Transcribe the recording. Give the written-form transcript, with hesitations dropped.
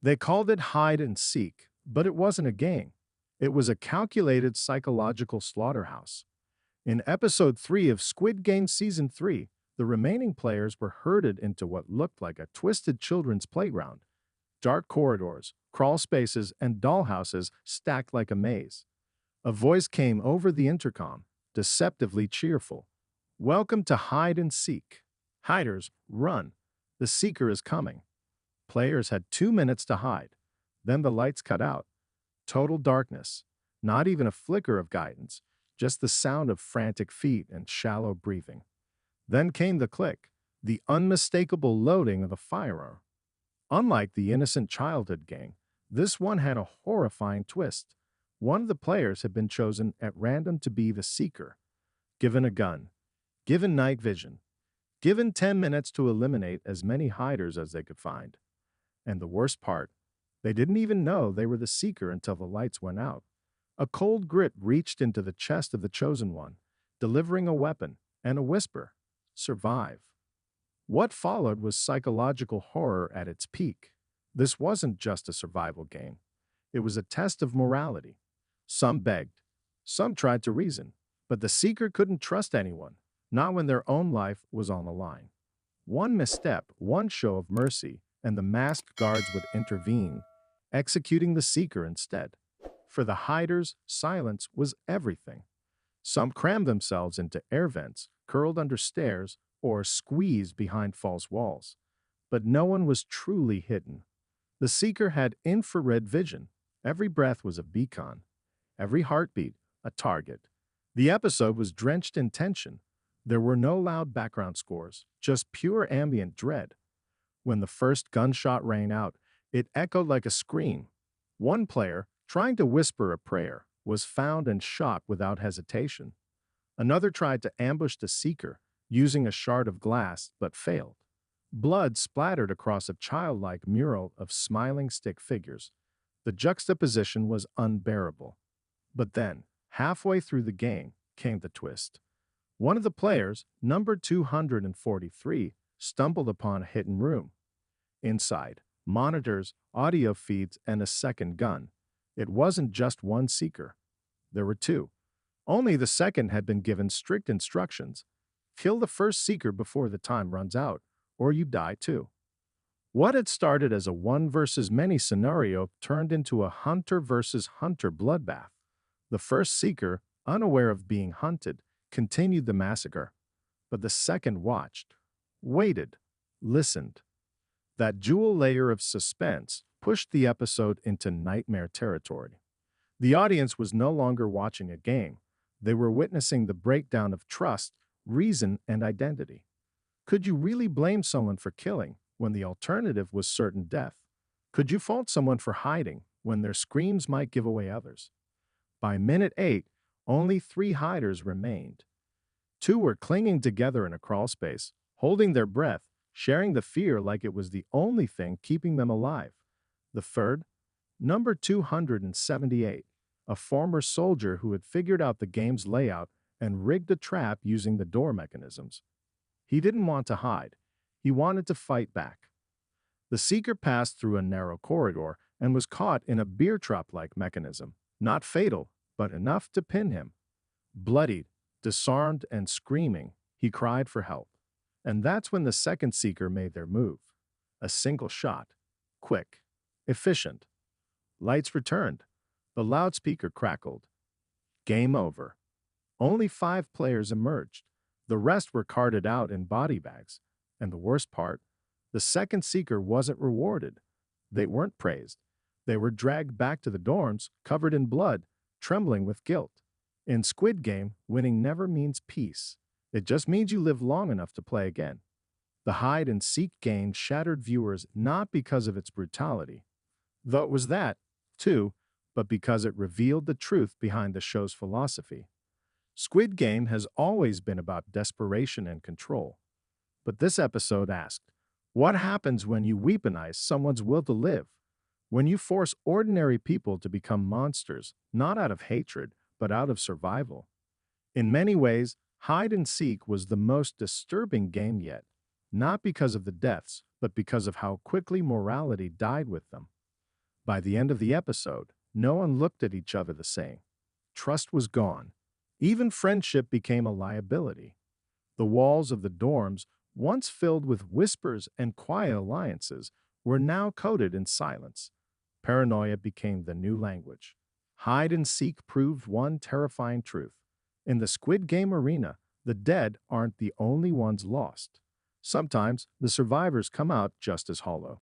They called it hide and seek, but it wasn't a game. It was a calculated psychological slaughterhouse. In episode 3 of Squid Game Season 3, the remaining players were herded into what looked like a twisted children's playground. Dark corridors, crawl spaces, and dollhouses stacked like a maze. A voice came over the intercom, deceptively cheerful. Welcome to hide and seek. Hiders, run. The seeker is coming. Players had 2 minutes to hide. Then the lights cut out. Total darkness. Not even a flicker of guidance, just the sound of frantic feet and shallow breathing. Then came the click, the unmistakable loading of a firearm. Unlike the innocent childhood game, this one had a horrifying twist. One of the players had been chosen at random to be the seeker, given a gun, given night vision, given 10 minutes to eliminate as many hiders as they could find. And the worst part, they didn't even know they were the seeker until the lights went out. A cold grip reached into the chest of the chosen one, delivering a weapon and a whisper, "Survive." What followed was psychological horror at its peak. This wasn't just a survival game. It was a test of morality. Some begged, some tried to reason, but the seeker couldn't trust anyone, not when their own life was on the line. One misstep, one show of mercy, and the masked guards would intervene, executing the seeker instead. For the hiders, silence was everything. Some crammed themselves into air vents, curled under stairs, or squeezed behind false walls. But no one was truly hidden. The seeker had infrared vision. Every breath was a beacon. Every heartbeat, a target. The episode was drenched in tension. There were no loud background scores, just pure ambient dread. When the first gunshot rang out, it echoed like a scream. One player, trying to whisper a prayer, was found and shot without hesitation. Another tried to ambush the seeker, using a shard of glass, but failed. Blood splattered across a childlike mural of smiling stick figures. The juxtaposition was unbearable. But then, halfway through the game, came the twist. One of the players, number 243, stumbled upon a hidden room. Inside, monitors, audio feeds, and a second gun. It wasn't just one seeker. There were two. Only the second had been given strict instructions. Kill the first seeker before the time runs out, or you die too. What had started as a one versus many scenario turned into a hunter versus hunter bloodbath. The first seeker, unaware of being hunted, continued the massacre. But the second watched, waited, listened. That dual layer of suspense pushed the episode into nightmare territory. The audience was no longer watching a game. They were witnessing the breakdown of trust, reason, and identity. Could you really blame someone for killing when the alternative was certain death? Could you fault someone for hiding when their screams might give away others? By minute 8, only 3 hiders remained. 2 were clinging together in a crawl space, holding their breath, sharing the fear like it was the only thing keeping them alive. The third, number 278, a former soldier who had figured out the game's layout and rigged a trap using the door mechanisms. He didn't want to hide. He wanted to fight back. The seeker passed through a narrow corridor and was caught in a beer trap-like mechanism, not fatal, but enough to pin him. Bloodied, disarmed, and screaming, he cried for help. And that's when the second seeker made their move. A single shot. Quick. Efficient. Lights returned. The loudspeaker crackled. Game over. Only 5 players emerged. The rest were carted out in body bags. And the worst part, the second seeker wasn't rewarded. They weren't praised. They were dragged back to the dorms, covered in blood, trembling with guilt. In Squid Game, winning never means peace. It just means you live long enough to play again. The hide-and-seek game shattered viewers not because of its brutality, though it was that, too, but because it revealed the truth behind the show's philosophy. Squid Game has always been about desperation and control. But this episode asked, what happens when you weaponize someone's will to live? When you force ordinary people to become monsters, not out of hatred, but out of survival? In many ways, Hide and Seek was the most disturbing game yet, not because of the deaths, but because of how quickly morality died with them. By the end of the episode, no one looked at each other the same. Trust was gone. Even friendship became a liability. The walls of the dorms, once filled with whispers and quiet alliances, were now coated in silence. Paranoia became the new language. Hide and seek proved one terrifying truth. In the Squid Game arena, the dead aren't the only ones lost. Sometimes the survivors come out just as hollow.